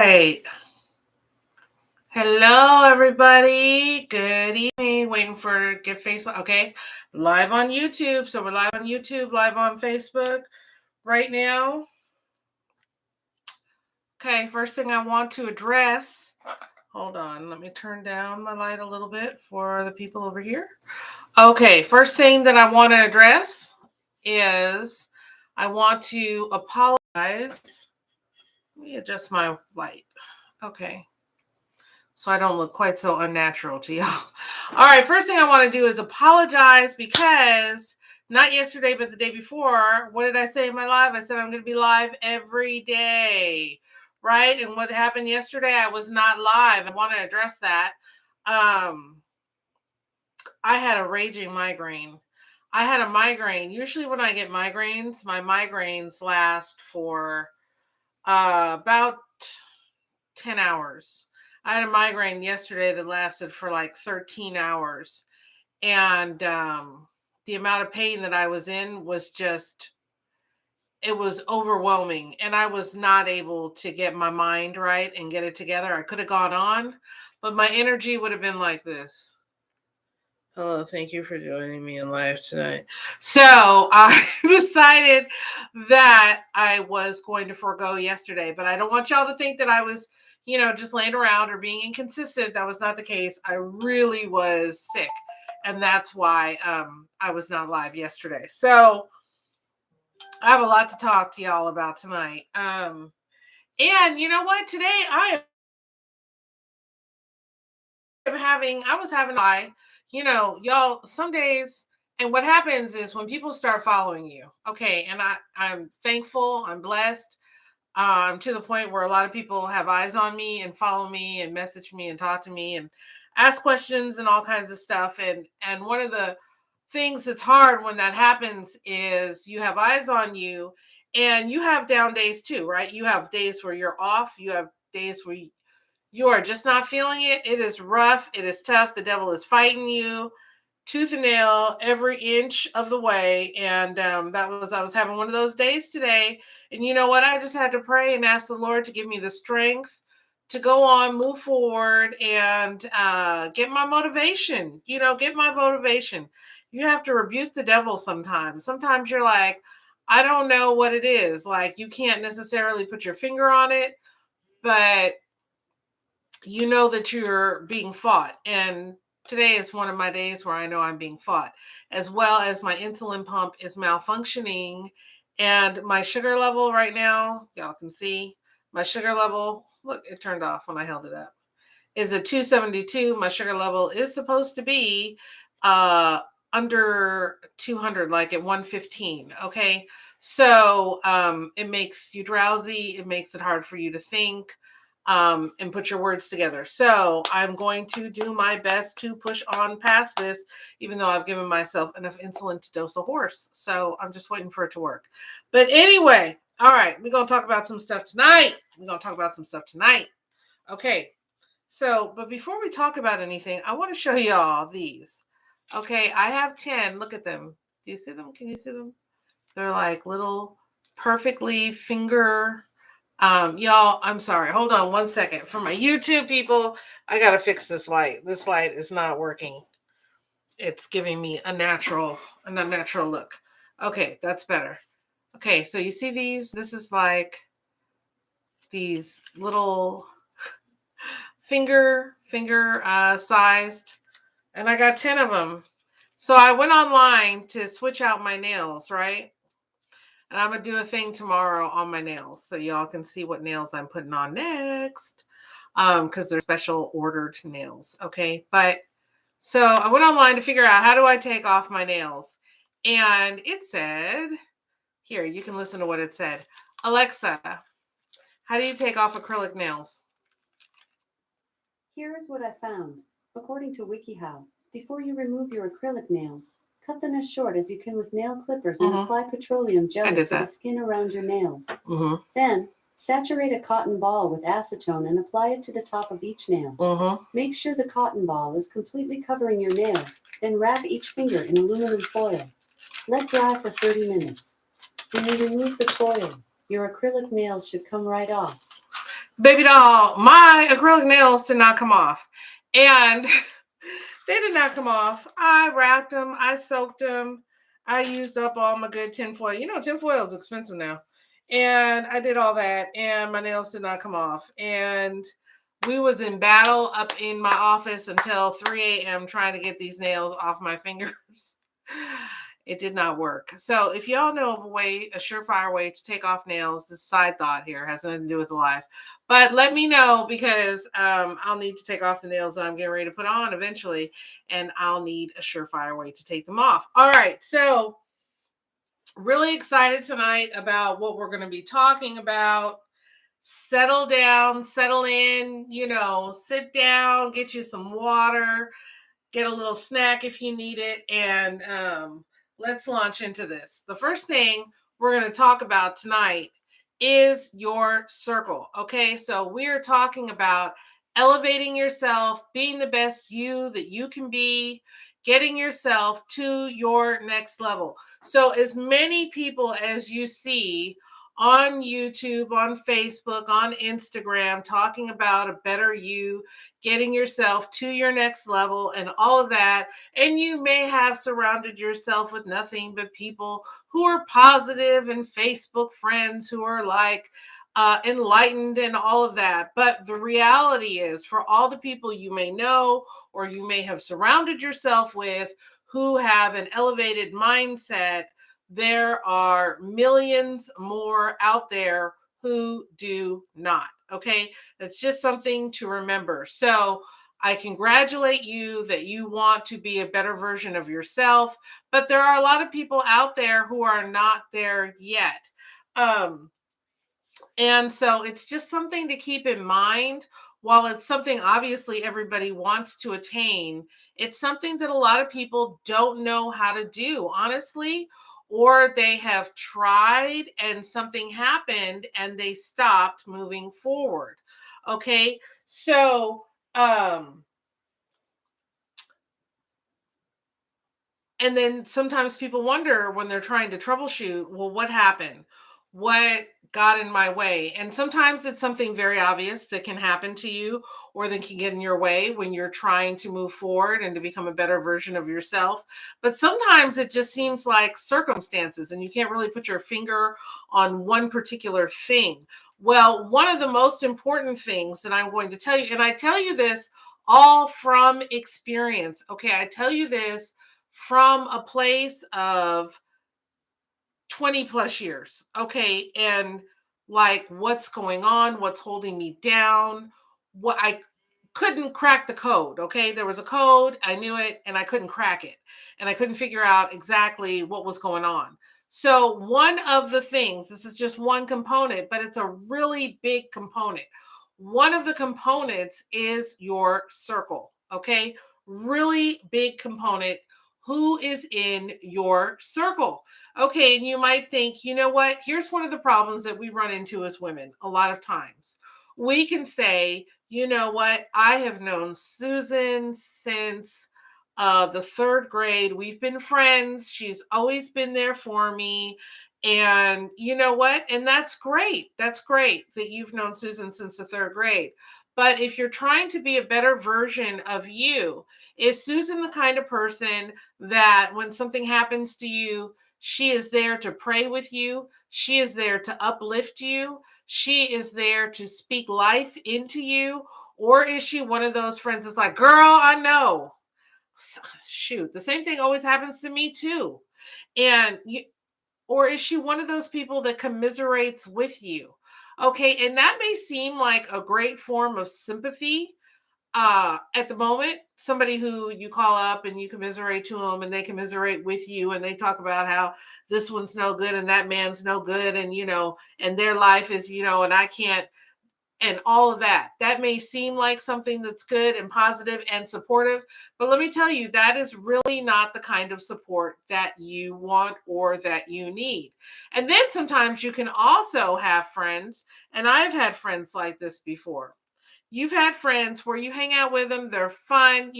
Right. Hello, everybody. Good evening. Waiting for get face. Okay, live on YouTube. So we're live on YouTube, live on Facebook right now. Okay, first thing I want to address. Hold on. Let me turn down my light a little bit for the people over here. Okay, first thing that I want to address is I want to apologize. Let me adjust my light. Okay. So I don't look quite so unnatural to y'all. All right, first thing I want to do is apologize because not yesterday, but the day before, what did I say in my live? I said I'm going to be live every day, right? And what happened yesterday, I was not live. I want to address that. I had a raging migraine. I had a migraine. Usually when I get migraines, my migraines last for about 10 hours. I had a migraine yesterday that lasted for like 13 hours. And the amount of pain that I was in was just, it was overwhelming. And I was not able to get my mind right and get it together. I could have gone on, but my energy would have been like this. Hello, thank you for joining me in live tonight. So I decided that I was going to forego yesterday, but I don't want y'all to think that I was, just laying around or being inconsistent. That was not the case. I really was sick, and that's why I was not live yesterday. So I have a lot to talk to y'all about tonight. And you know what? Today I was having y'all, some days, and what happens is when people start following you, okay, and I'm thankful, I'm blessed, to the point where a lot of people have eyes on me and follow me and message me and talk to me and ask questions and all kinds of stuff. And one of the things that's hard when that happens is you have eyes on you and you have down days too, right? You have days where you're off, you have days where you are just not feeling it. It is rough. It is tough. The devil is fighting you tooth and nail every inch of the way. And I was having one of those days today. And you know what? I just had to pray and ask the Lord to give me the strength to go on, move forward, and get my motivation. Get my motivation. You have to rebuke the devil sometimes. Sometimes you're like, I don't know what it is. Like, you can't necessarily put your finger on it, but you know that you're being fought. And today is one of my days where I know I'm being fought, as well as my insulin pump is malfunctioning. And my sugar level right now, y'all can see my sugar level. Look, it turned off when I held it up. Is a 272. My sugar level is supposed to be under 200, like at 115. Okay. So it makes you drowsy. It makes it hard for you to think and put your words together. So I'm going to do my best to push on past this, even though I've given myself enough insulin to dose a horse. So I'm just waiting for it to work. But anyway, all right, we're going to talk about some stuff tonight. Okay. So, but before we talk about anything, I want to show y'all these. Okay, I have 10. Look at them. Do you see them? Can you see them? They're like little perfectly finger. Y'all, I'm sorry. Hold on one second. For my YouTube people, I got to fix this light. This light is not working. It's giving me an unnatural look. Okay, that's better. Okay, so you see these? This is like these little finger sized, and I got 10 of them. So I went online to switch out my nails, right? And I'm going to do a thing tomorrow on my nails so y'all can see what nails I'm putting on next, because they're special ordered nails, okay? But so I went online to figure out, how do I take off my nails? And it said, here, you can listen to what it said. Alexa, how do you take off acrylic nails? Here is what I found. According to WikiHow, before you remove your acrylic nails, cut them as short as you can with nail clippers and apply petroleum jelly to the skin around your nails. Then, saturate a cotton ball with acetone and apply it to the top of each nail. Make sure the cotton ball is completely covering your nail, then wrap each finger in aluminum foil. Let dry for 30 minutes. When you remove the foil, your acrylic nails should come right off. baby doll, my acrylic nails did not come off. And they did not come off. I wrapped them, I soaked them, I used up all my good tinfoil. You know, tinfoil is expensive now. And I did all that, and my nails did not come off. And we was in battle up in my office until 3 a.m. trying to get these nails off my fingers. It did not work. So if y'all know of a surefire way to take off nails, this side thought here has nothing to do with life. But let me know, because I'll need to take off the nails that I'm getting ready to put on eventually, and I'll need a surefire way to take them off. All right, so really excited tonight about what we're going to be talking about. Settle down, settle in, sit down, get you some water, get a little snack if you need it, and let's launch into this. The first thing we're going to talk about tonight is your circle. Okay, so we're talking about elevating yourself, being the best you that you can be, getting yourself to your next level. So as many people as you see on YouTube, on Facebook, on Instagram, talking about a better you, getting yourself to your next level and all of that. And you may have surrounded yourself with nothing but people who are positive and Facebook friends who are like enlightened and all of that. But the reality is, for all the people you may know or you may have surrounded yourself with who have an elevated mindset, there are millions more out there who do not. Okay, that's just something to remember. So I congratulate you that you want to be a better version of yourself, but there are a lot of people out there who are not there yet. And so it's just something to keep in mind. While it's something obviously everybody wants to attain, it's something that a lot of people don't know how to do, honestly, or they have tried and something happened and they stopped moving forward. Okay. So, and then sometimes people wonder when they're trying to troubleshoot, well, what happened? What got in my way? And sometimes it's something very obvious that can happen to you or that can get in your way when you're trying to move forward and to become a better version of yourself. But sometimes it just seems like circumstances and you can't really put your finger on one particular thing. Well, one of the most important things that I'm going to tell you, and I tell you this all from experience. Okay, I tell you this from a place of 20 plus years. Okay. And like what's going on, what's holding me down, what I couldn't crack the code. Okay. There was a code, I knew it, and I couldn't crack it. And I couldn't figure out exactly what was going on. So, one of the things, this is just one component, but it's a really big component. One of the components is your circle. Okay. Really big component. Who is in your circle? Okay, and you might think, you know what? Here's one of the problems that we run into as women a lot of times. We can say, you know what? I have known Susan since the third grade. We've been friends. She's always been there for me. And you know what? And that's great. That's great that you've known Susan since the third grade. But if you're trying to be a better version of you, is Susan the kind of person that when something happens to you, she is there to pray with you? She is there to uplift you? She is there to speak life into you? Or is she one of those friends that's like, girl, I know. Shoot, the same thing always happens to me too. And you, or is she one of those people that commiserates with you? Okay, and that may seem like a great form of sympathy at the moment. Somebody who you call up and you commiserate to them and they commiserate with you and they talk about how this one's no good and that man's no good, and and their life is, and I can't, and all of that. That may seem like something that's good and positive and supportive, but let me tell you, that is really not the kind of support that you want or that you need. And then sometimes you can also have friends, and I've had friends like this before. You've had friends where you hang out with them, they're fun,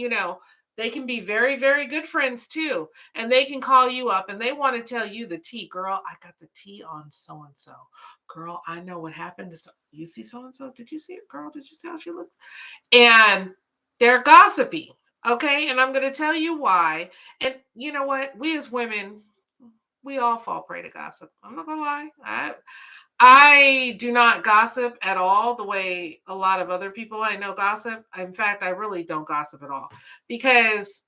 They can be very, very good friends too. And they can call you up and they want to tell you the tea. Girl, I got the tea on so-and-so. Girl, I know what happened to you see so-and-so? Did you see it? Girl, did you see how she looks? And they're gossiping. Okay. And I'm going to tell you why. And you know what? We as women, we all fall prey to gossip. I'm not going to lie. I do not gossip at all the way a lot of other people I know gossip. In fact, I really don't gossip at all because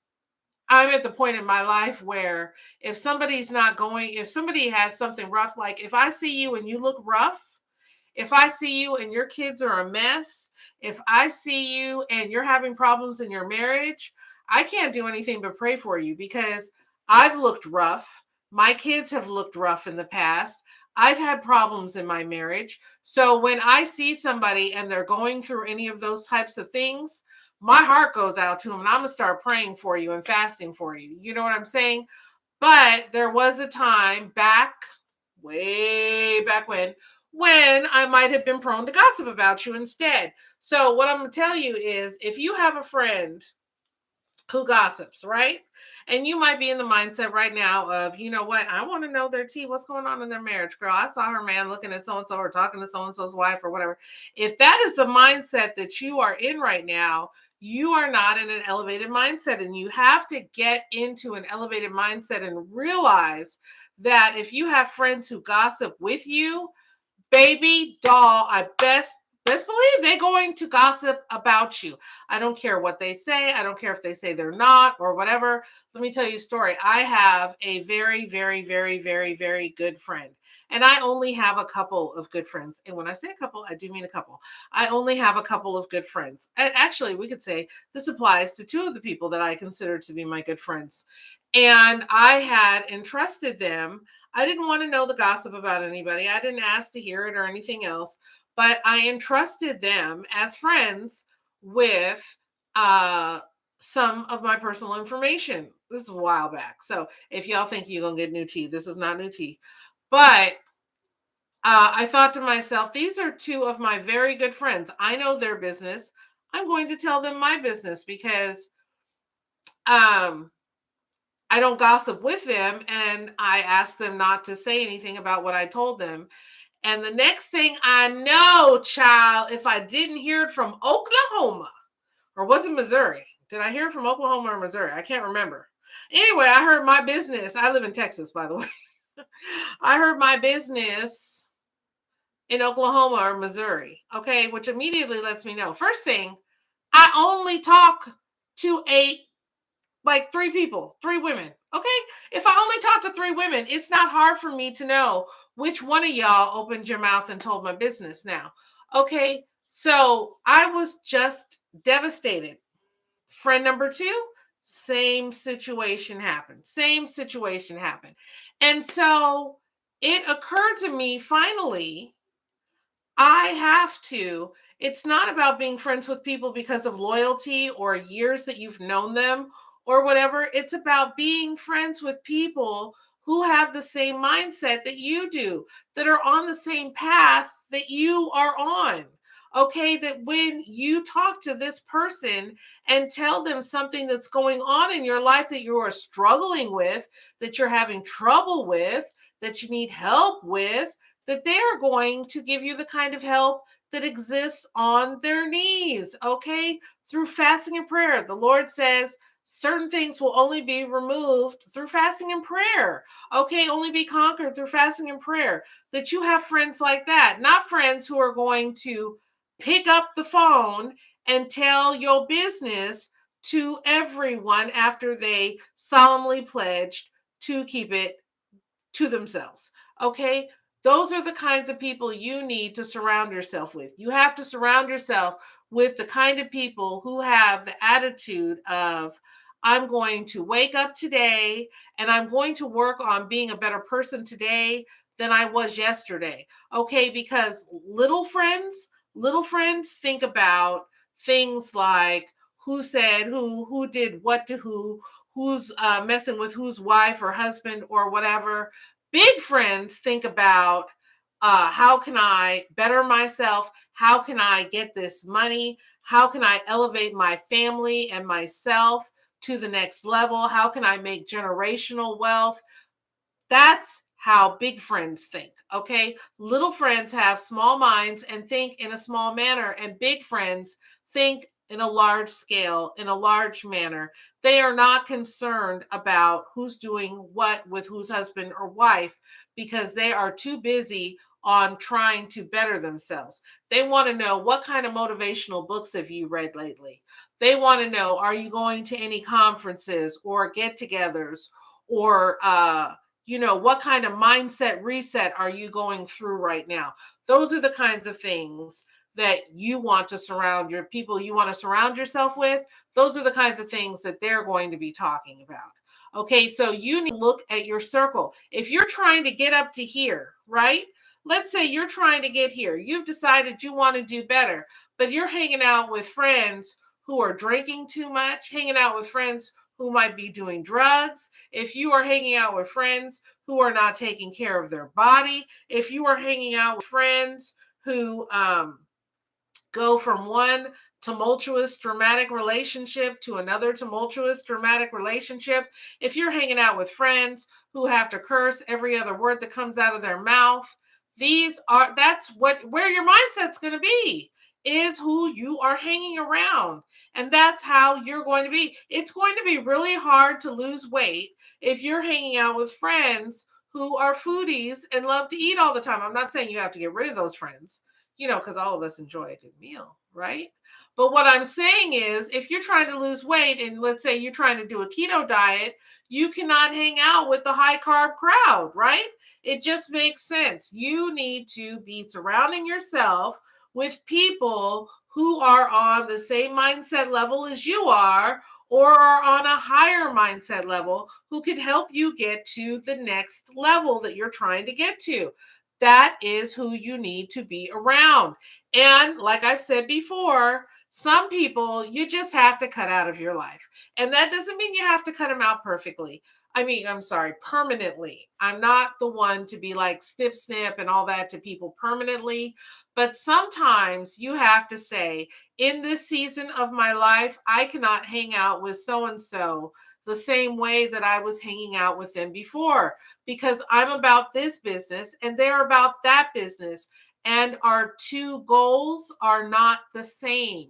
I'm at the point in my life where if somebody has something rough, like if I see you and you look rough, if I see you and your kids are a mess, if I see you and you're having problems in your marriage, I can't do anything but pray for you because I've looked rough. My kids have looked rough in the past. I've had problems in my marriage. So when I see somebody and they're going through any of those types of things, my heart goes out to them and I'm going to start praying for you and fasting for you. You know what I'm saying? But there was a time way back when I might have been prone to gossip about you instead. So what I'm going to tell you is if you have a friend who gossips, right? And you might be in the mindset right now of, you know what? I want to know their tea. What's going on in their marriage? Girl, I saw her man looking at so-and-so or talking to so-and-so's wife or whatever. If that is the mindset that you are in right now, you are not in an elevated mindset. And you have to get into an elevated mindset and realize that if you have friends who gossip with you, baby doll, I best believe they're going to gossip about you. I don't care what they say. I don't care if they say they're not or whatever. Let me tell you a story. I have a very, very, very, very, very good friend. And I only have a couple of good friends. And when I say a couple, I do mean a couple. I only have a couple of good friends. And actually, we could say this applies to two of the people that I consider to be my good friends. And I had entrusted them. I didn't want to know the gossip about anybody. I didn't ask to hear it or anything else, but I entrusted them as friends with some of my personal information. This is a while back. So if y'all think you're going to get new tea, this is not new tea. But I thought to myself, these are two of my very good friends. I know their business. I'm going to tell them my business because I don't gossip with them, and I asked them not to say anything about what I told them. And the next thing I know, child, if I didn't hear it from Oklahoma, or was it Missouri? Did I hear it from Oklahoma or Missouri? I can't remember. Anyway, I heard my business. I live in Texas, by the way. I heard my business in Oklahoma or Missouri. Okay, which immediately lets me know. First thing, I only talk to three people, three women. Okay. If I only talk to three women, it's not hard for me to know which one of y'all opened your mouth and told my business now. Okay. So I was just devastated. Friend number two, same situation happened. Same situation happened. And so it occurred to me finally, it's not about being friends with people because of loyalty or years that you've known them or whatever. It's about being friends with people who have the same mindset that you do, that are on the same path that you are on. Okay, that when you talk to this person and tell them something that's going on in your life that you are struggling with, that you're having trouble with, that you need help with, that they are going to give you the kind of help that exists on their knees, okay? Through fasting and prayer. The Lord says certain things will only be removed through fasting and prayer, okay? Only be conquered through fasting and prayer. That you have friends like that, not friends who are going to pick up the phone and tell your business to everyone after they solemnly pledged to keep it to themselves. Okay. Those are the kinds of people you need to surround yourself with. You have to surround yourself with the kind of people who have the attitude of, I'm going to wake up today and I'm going to work on being a better person today than I was yesterday. Okay. Because little friends think about things like who said who did what to who's messing with whose wife or husband or whatever. Big friends think about how can I better myself? How can I get this money? How can I elevate my family and myself to the next level? How can I make generational wealth? That's how big friends think, okay? Little friends have small minds and think in a small manner, and big friends think in a large scale, in a large manner. They are not concerned about who's doing what with whose husband or wife because they are too busy on trying to better themselves. They want to know, what kind of motivational books have you read lately? They want to know, are you going to any conferences or get-togethers, or what kind of mindset reset are you going through right now? Those are the kinds of things that you want to surround your people you want to surround yourself with. Those are the kinds of things that they're going to be talking about. Okay, so you need to look at your circle. If you're trying to get up to here, right? Let's say you're trying to get here. You've decided you want to do better, but you're hanging out with friends who are drinking too much, hanging out with friends who might be doing drugs, if you are hanging out with friends who are not taking care of their body, if you are hanging out with friends who go from one tumultuous, dramatic relationship to another tumultuous, dramatic relationship, if you're hanging out with friends who have to curse every other word that comes out of their mouth, that's where your mindset's going to be, is who you are hanging around. And that's how you're going to be. It's going to be really hard to lose weight if you're hanging out with friends who are foodies and love to eat all the time. I'm not saying you have to get rid of those friends, because all of us enjoy a good meal, right? But what I'm saying is, if you're trying to lose weight and let's say you're trying to do a keto diet, you cannot hang out with the high carb crowd, right? It just makes sense. You need to be surrounding yourself with people who are on the same mindset level as you are, or are on a higher mindset level, who can help you get to the next level that you're trying to get to. That is who you need to be around. And like I've said before, some people you just have to cut out of your life. And that doesn't mean you have to cut them out perfectly. I'm sorry, permanently. I'm not the one to be like snip, snip and all that to people permanently. But sometimes you have to say, in this season of my life, I cannot hang out with so-and-so the same way that I was hanging out with them before, because I'm about this business and they're about that business. And our two goals are not the same.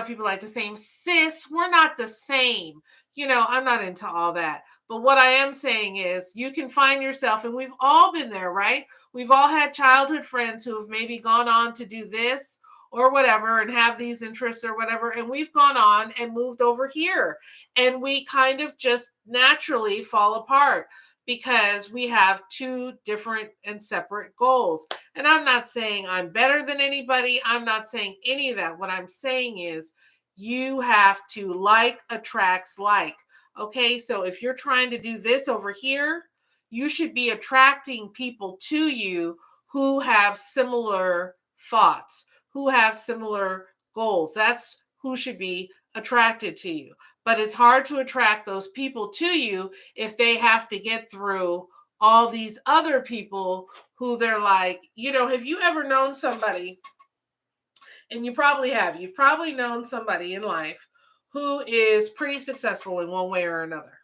People like to say, sis, we're not the same. I'm not into all that. But what I am saying is, you can find yourself, and we've all been there, right? We've all had childhood friends who have maybe gone on to do this or whatever and have these interests or whatever. And we've gone on and moved over here. And we kind of just naturally fall apart because we have two different and separate goals. And I'm not saying I'm better than anybody. I'm not saying any of that. What I'm saying is, you have to like attracts like. Okay, so if you're trying to do this over here, you should be attracting people to you who have similar thoughts, who have similar goals. That's who should be attracted to you. But it's hard to attract those people to you if they have to get through all these other people who they're like, have you ever known somebody, and you probably have, you've probably known somebody in life who is pretty successful in one way or another.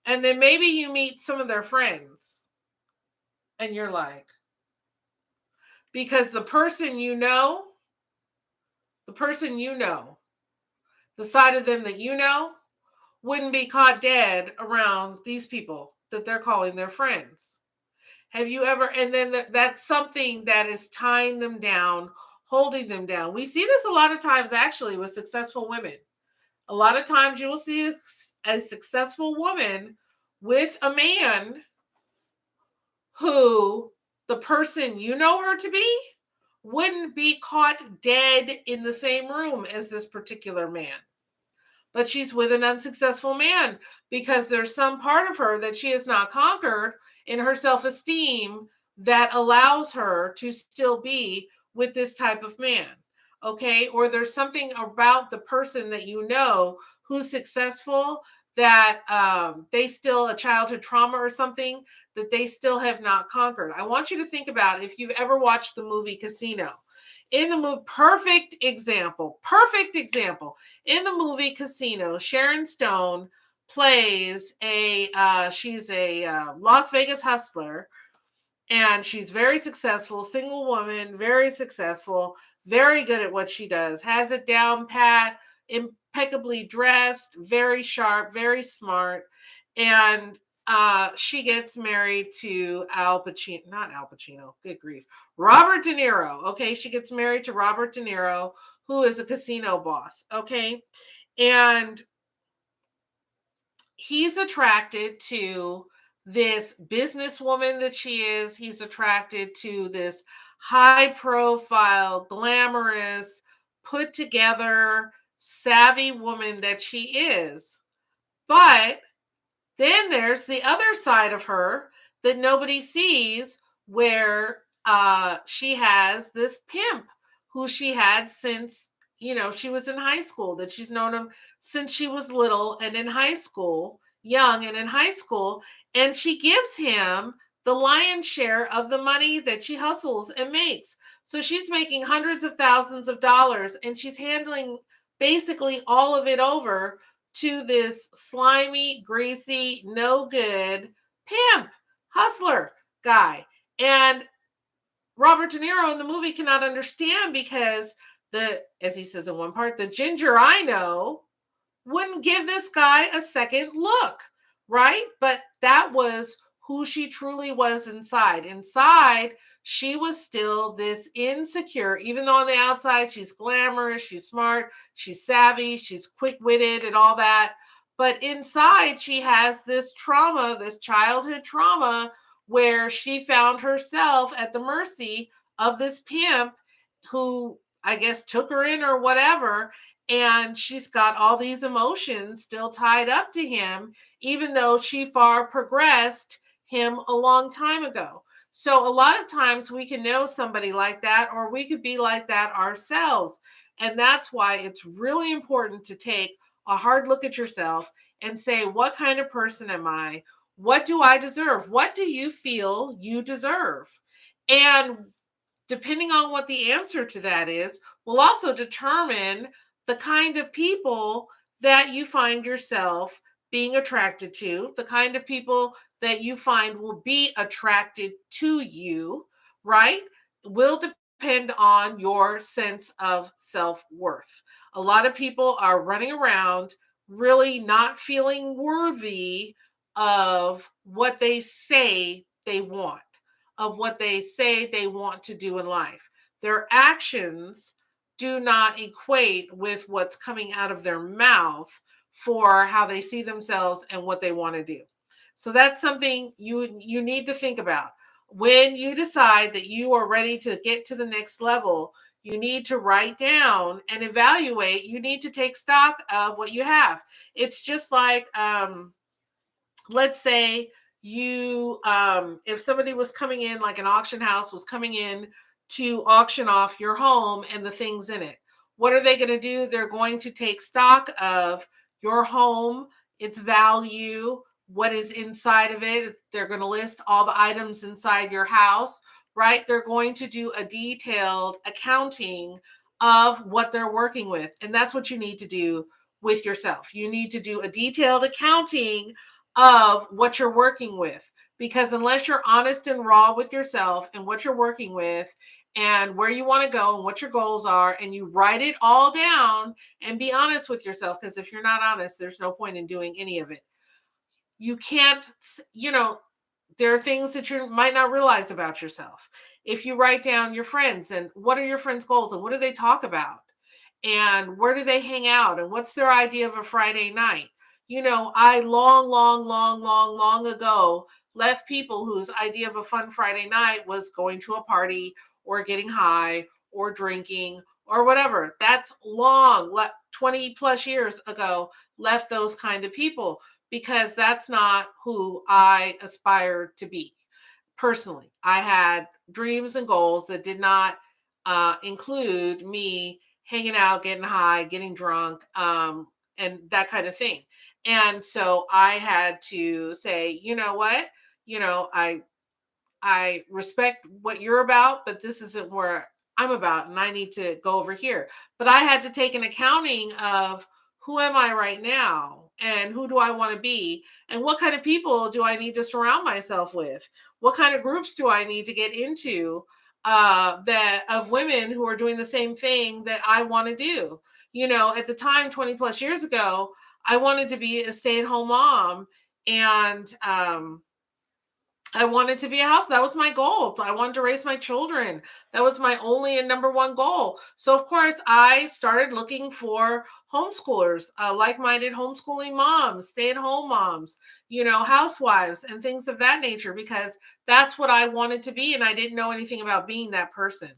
And then maybe you meet some of their friends and you're like, because the person you know, the side of them that wouldn't be caught dead around these people that they're calling their friends. Have you ever, and then that's something that is tying them down, holding them down. We see this a lot of times actually with successful women. A lot of times you will see a successful woman with a man who the person you know her to be wouldn't be caught dead in the same room as this particular man. But she's with an unsuccessful man because there's some part of her that she has not conquered in her self-esteem that allows her to still be with this type of man. Okay. Or there's something about the person that you know who's successful that they still, a childhood trauma or something that they still have not conquered. I want you to think about if you've ever watched the movie Casino. In the movie, perfect example. In the movie Casino, Sharon Stone plays she's a Las Vegas hustler, and she's very successful, single woman, very successful, very good at what she does, has it down pat, impeccably dressed, very sharp, very smart. And she gets married to not Al Pacino, good grief, Robert De Niro. Okay, she gets married to Robert De Niro, who is a casino boss. Okay, and he's attracted to this businesswoman that she is. He's attracted to this high profile, glamorous, put together, savvy woman that she is. But then there's the other side of her that nobody sees, where she has this pimp who she had since, she was in high school, that she's known him since she was little and in high school, young and in high school. And she gives him the lion's share of the money that she hustles and makes. So she's making hundreds of thousands of dollars, and she's handling basically all of it over to this slimy, greasy, no good pimp, hustler guy. And Robert De Niro in the movie cannot understand, because as he says in one part, the ginger I know wouldn't give this guy a second look, right? But that was who she truly was inside. Inside, she was still this insecure, even though on the outside she's glamorous, she's smart, she's savvy, she's quick-witted and all that. But inside, she has this trauma, this childhood trauma, where she found herself at the mercy of this pimp who, I guess, took her in or whatever. And she's got all these emotions still tied up to him, even though she far progressed him a long time ago. So a lot of times we can know somebody like that, or we could be like that ourselves. And that's why it's really important to take a hard look at yourself and say, what kind of person am I? What do I deserve? What do you feel you deserve? And depending on what the answer to that is, will also determine the kind of people that you find yourself being attracted to, the kind of people that you find will be attracted to you, right? Will depend on your sense of self-worth. A lot of people are running around really not feeling worthy of what they say they want, of what they say they want to do in life. Their actions do not equate with what's coming out of their mouth for how they see themselves and what they want to do. So that's something you need to think about. When you decide that you are ready to get to the next level, you need to write down and evaluate. You need to take stock of what you have. It's just like, let's say if somebody was coming in, like an auction house was coming in to auction off your home and the things in it. What are they going to do? They're going to take stock of your home, its value, what is inside of it. They're going to list all the items inside your house, right? They're going to do a detailed accounting of what they're working with. And that's what you need to do with yourself. You need to do a detailed accounting of what you're working with, because unless you're honest and raw with yourself and what you're working with and where you want to go and what your goals are, and you write it all down and be honest with yourself, because if you're not honest, there's no point in doing any of it. You can't, there are things that you might not realize about yourself. If you write down your friends and what are your friends' goals and what do they talk about and where do they hang out and what's their idea of a Friday night. I long ago left people whose idea of a fun Friday night was going to a party or getting high or drinking or whatever. That's 20 plus years ago, left those kind of people, because that's not who I aspired to be. Personally, I had dreams and goals that did not include me hanging out, getting high, getting drunk, and that kind of thing. And so I had to say, you know what? I respect what you're about, but this isn't where I'm about, and I need to go over here. But I had to take an accounting of who am I right now and who do I want to be and what kind of people do I need to surround myself with? What kind of groups do I need to get into that of women who are doing the same thing that I want to do? You know, at the time, 20 plus years ago, I wanted to be a stay-at-home mom, and I wanted to be a house. That was my goal. I wanted to raise my children. That was my only and number one goal. So, of course, I started looking for homeschoolers, like-minded homeschooling moms, stay-at-home moms, you know, housewives, and things of that nature, because that's what I wanted to be. And I didn't know anything about being that person.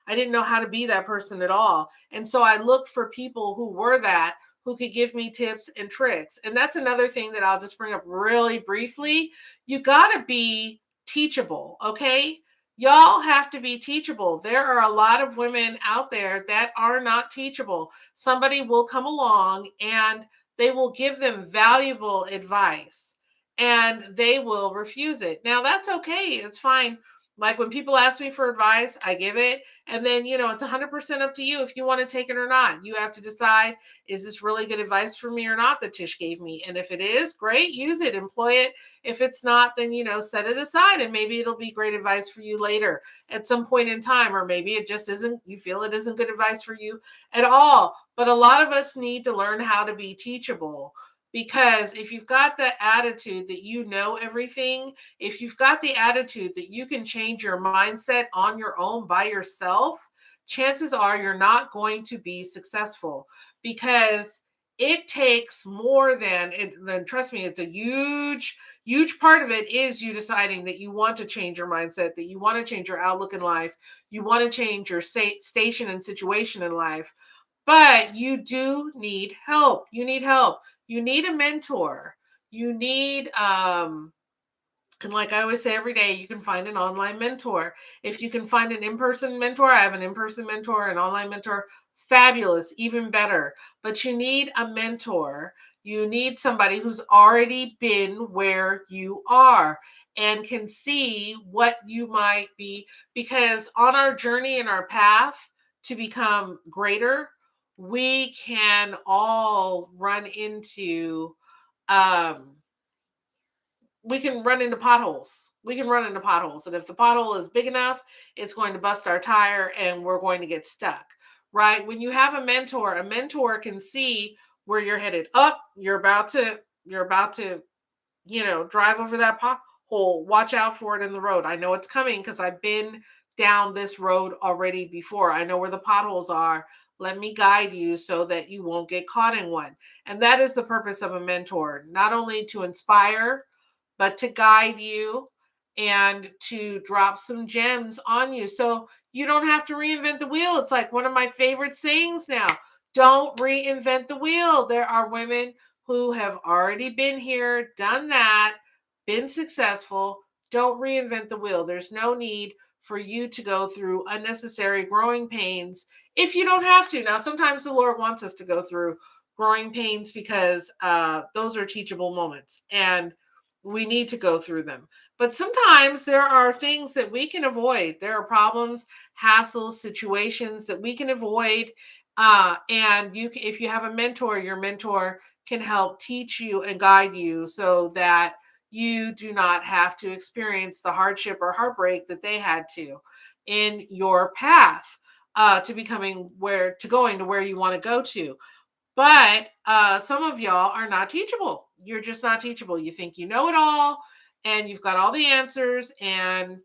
I didn't know how to be that person at all. And so I looked for people who were that, who could give me tips and tricks. And that's another thing that I'll just bring up really briefly. You got to be teachable, okay? Y'all have to be teachable. There are a lot of women out there that are not teachable. Somebody will come along and they will give them valuable advice and they will refuse it. Now, that's okay. It's fine. Like when people ask me for advice, I give it. And then, you know, it's 100% up to you if you want to take it or not. You have to decide, is this really good advice for me or not that Tish gave me? And if it is, great, use it, employ it. If it's not, then, you know, set it aside and maybe it'll be great advice for you later at some point in time. Or maybe it just isn't, you feel it isn't good advice for you at all. But a lot of us need to learn how to be teachable. Because if you've got the attitude that you know everything, if you've got the attitude that you can change your mindset on your own by yourself, chances are you're not going to be successful, because it takes more than it. Then trust me, it's a huge part of it is you deciding that you want to change your mindset, that you want to change your outlook in life, you want to change your station and situation in life. But you do need help. You need help. You need a mentor. You need and like I always say every day, you can find an online mentor. If you can find an in-person mentor, I have an in-person mentor, an online mentor, fabulous, even better. But you need a mentor. You need somebody who's already been where you are and can see what you might be. Because on our journey and our path to become greater, we can all run into um we can run into potholes. We can run into potholes. And if the pothole is big enough, it's going to bust our tire and we're going to get stuck, right? When you have a mentor can see where you're headed. Up, you're about to, you know, drive over that pothole. Watch out for it in the road. I know it's coming because I've been down this road already before. I know where the potholes are. Let me guide you so that you won't get caught in one. And that is the purpose of a mentor, not only to inspire, but to guide you and to drop some gems on you. So you don't have to reinvent the wheel. It's like one of my favorite sayings now. Don't reinvent the wheel. There are women who have already been here, done that, been successful. Don't reinvent the wheel. There's no need for you to go through unnecessary growing pains if you don't have to. Now, sometimes the Lord wants us to go through growing pains because those are teachable moments. And we need to go through them. But sometimes there are things that we can avoid. There are problems, hassles, situations that we can avoid. And if you have a mentor, your mentor can help teach you and guide you so that you do not have to experience the hardship or heartbreak that they had to in your path to going to where you want to go to. But some of y'all are not teachable. You're just not teachable. You think you know it all and you've got all the answers and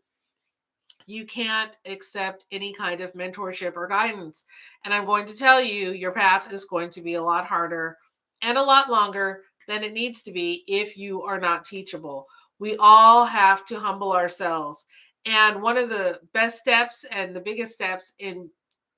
you can't accept any kind of mentorship or guidance. And I'm going to tell you, your path is going to be a lot harder and a lot longer than it needs to be if you are not teachable. We all have to humble ourselves. And one of the best steps and the biggest steps in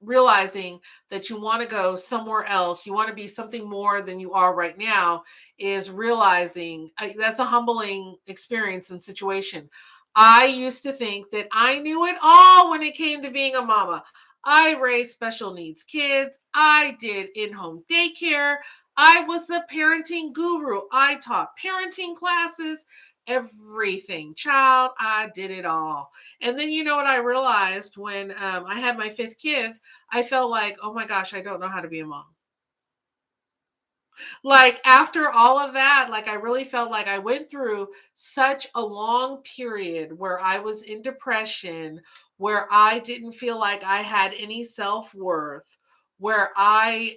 realizing that you want to go somewhere else, you want to be something more than you are right now, is realizing that's a humbling experience and situation. I used to think that I knew it all when it came to being a mama. I raised special needs kids. I did in-home daycare. I was the parenting guru. I taught parenting classes. everything. Child, I did it all. And then you know what I realized when I had my 5th kid, I felt like, oh my gosh, I don't know how to be a mom. Like after all of that, like I really felt like I went through such a long period where I was in depression, where I didn't feel like I had any self-worth, where I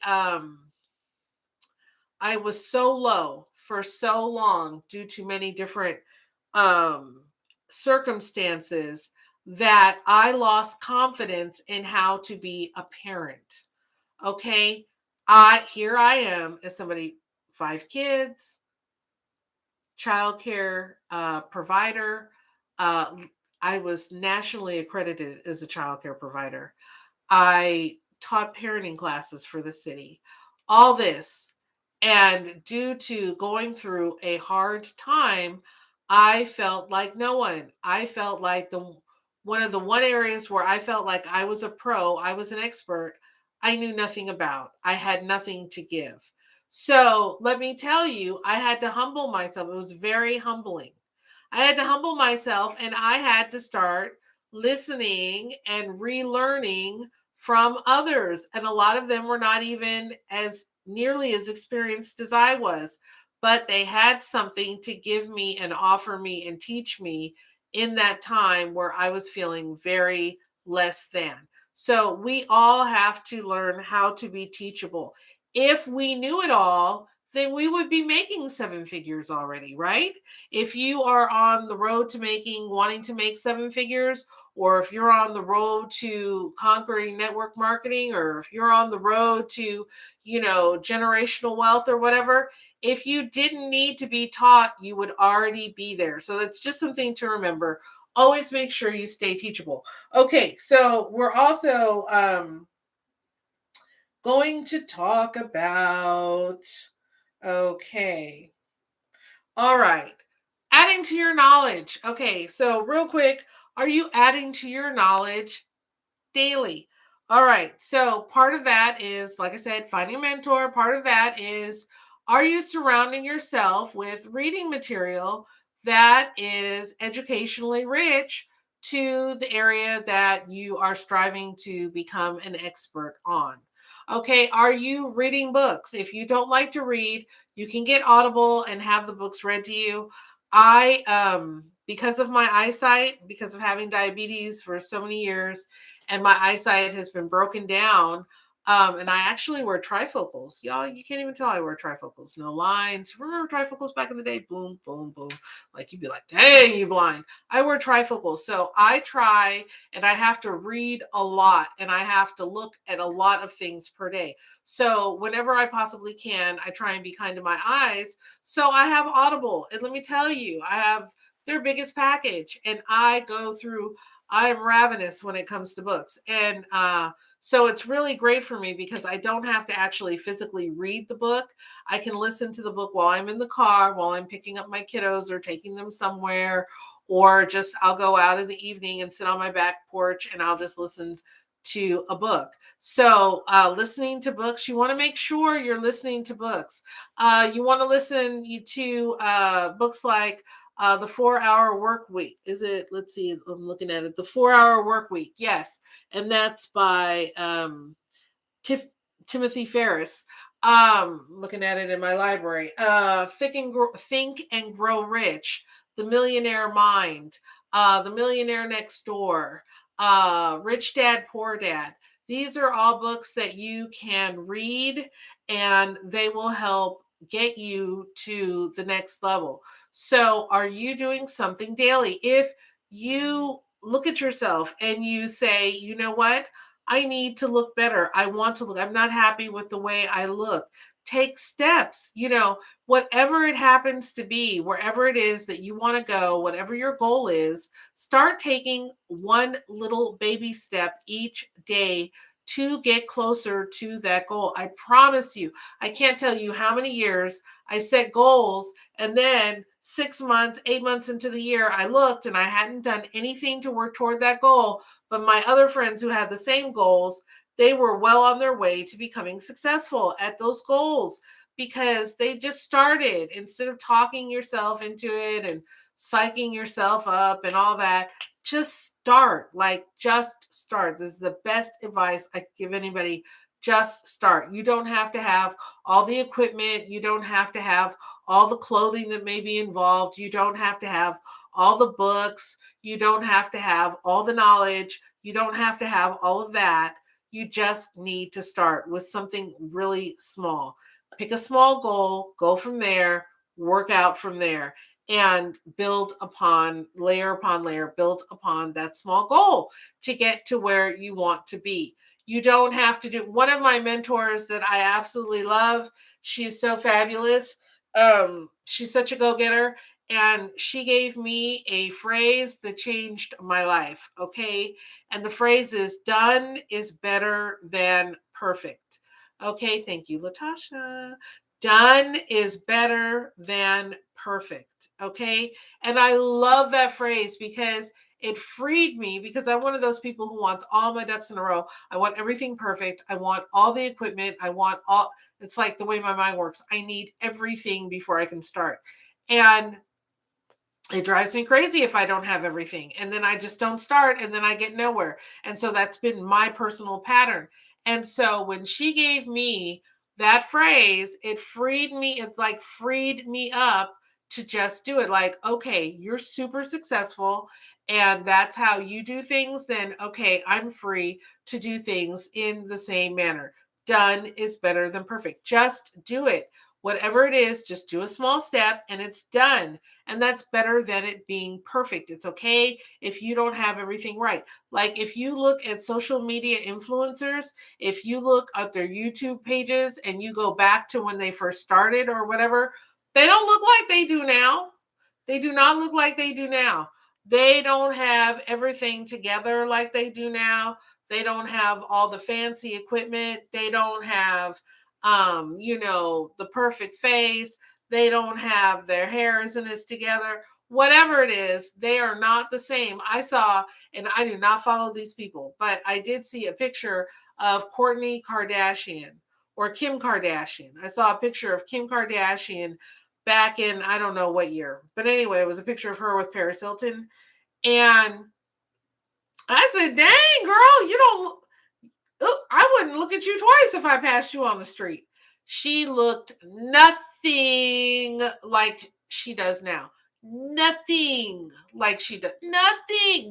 was so low for so long due to many different um circumstances that I lost confidence in how to be a parent. Okay? I am as somebody, 5 kids, childcare provider. Uh, I was nationally accredited as a childcare provider. I taught parenting classes for the city. All this. And due to going through a hard time, I felt like no one. I felt like the one areas where I felt like I was a pro, I was an expert, I knew nothing about. I had nothing to give. So let me tell you, I had to humble myself. It was very humbling. I had to humble myself and I had to start listening and relearning from others. And a lot of them were not even as nearly as experienced as I was, but they had something to give me and offer me and teach me in that time where I was feeling very less than. So we all have to learn how to be teachable. If we knew it all, then we would be making 7 figures already, right? If you are on the road to wanting to make 7 figures, or if you're on the road to conquering network marketing, or if you're on the road to, generational wealth or whatever, if you didn't need to be taught, you would already be there. So that's just something to remember. Always make sure you stay teachable. Okay, so we're also going to talk about, okay. All right. Adding to your knowledge. Okay, so real quick, are you adding to your knowledge daily? All right. So part of that is, like I said, finding a mentor. Part of that is, are you surrounding yourself with reading material that is educationally rich to the area that you are striving to become an expert on? Okay. Are you reading books? If you don't like to read, you can get Audible and have the books read to you. Because of my eyesight, because of having diabetes for so many years, and my eyesight has been broken down. And I actually wear trifocals. Y'all, you can't even tell I wear trifocals. No lines. Remember trifocals back in the day? Boom, boom, boom. Like you'd be like, dang, you blind. I wear trifocals. So I try and I have to read a lot and I have to look at a lot of things per day. So whenever I possibly can, I try and be kind to my eyes. So I have Audible. And let me tell you, I have their biggest package and I'm ravenous when it comes to books. And so it's really great for me because I don't have to actually physically read the book. I can listen to the book while I'm in the car, while I'm picking up my kiddos or taking them somewhere, or just I'll go out in the evening and sit on my back porch and I'll just listen to a book. So listening to books, you want to make sure you're listening to books. You want to listen to books like the 4-Hour Work Week. Is it? Let's see. I'm looking at it. The 4-Hour Work Week. Yes, and that's by Timothy Ferriss. Looking at it in my library. Think and Grow Rich. The Millionaire Mind. The Millionaire Next Door. Rich Dad Poor Dad. These are all books that you can read, and they will help get you to the next level. So are you doing something daily? If you look at yourself and you say, you know what? I need to look better. I want to look. I'm not happy with the way I look. Take steps, whatever it happens to be, wherever it is that you want to go, whatever your goal is, start taking one little baby step each day to get closer to that goal. I promise you, I can't tell you how many years I set goals and then 6 months, 8 months into the year, I looked and I hadn't done anything to work toward that goal. But my other friends who had the same goals, they were well on their way to becoming successful at those goals because they just started instead of talking yourself into it and psyching yourself up and all that. Just start. Just start. This is the best advice I could give anybody. Just start. You don't have to have all the equipment. You don't have to have all the clothing that may be involved. You don't have to have all the books. You don't have to have all the knowledge. You don't have to have all of that. You just need to start with something really small. Pick a small goal, go from there, work out from there, and build upon layer, build upon that small goal to get to where you want to be. You don't have to do. One of my mentors that I absolutely love, she's so fabulous. She's such a go-getter, and she gave me a phrase that changed my life. Okay. And the phrase is, done is better than perfect. Okay. Thank you, Latasha. Done is better than perfect. Okay. And I love that phrase because it freed me, because I'm one of those people who wants all my ducks in a row. I want everything perfect. I want all the equipment. It's like the way my mind works. I need everything before I can start. And it drives me crazy if I don't have everything. And then I just don't start, and then I get nowhere. And so that's been my personal pattern. And so when she gave me that phrase, it freed me. It's like freed me up to just do it. Like, okay, you're super successful and that's how you do things. Then, okay, I'm free to do things in the same manner. Done is better than perfect. Just do it. Whatever it is, just do a small step and it's done. And that's better than it being perfect. It's okay if you don't have everything right. Like if you look at social media influencers, if you look at their YouTube pages and you go back to when they first started or whatever, they don't look like they do now. They do not look like they do now. They don't have everything together like they do now. They don't have all the fancy equipment. They don't have the perfect face. They don't have their hair isn't as together. Whatever it is, they are not the same. I saw, and I do not follow these people, but I did see a picture of Kourtney Kardashian or Kim Kardashian. I saw a picture of Kim Kardashian back in, I don't know what year, but anyway, it was a picture of her with Paris Hilton. And I said, dang, girl, you don't, I wouldn't look at you twice if I passed you on the street. She looked nothing like she does now. Nothing like she does. Nothing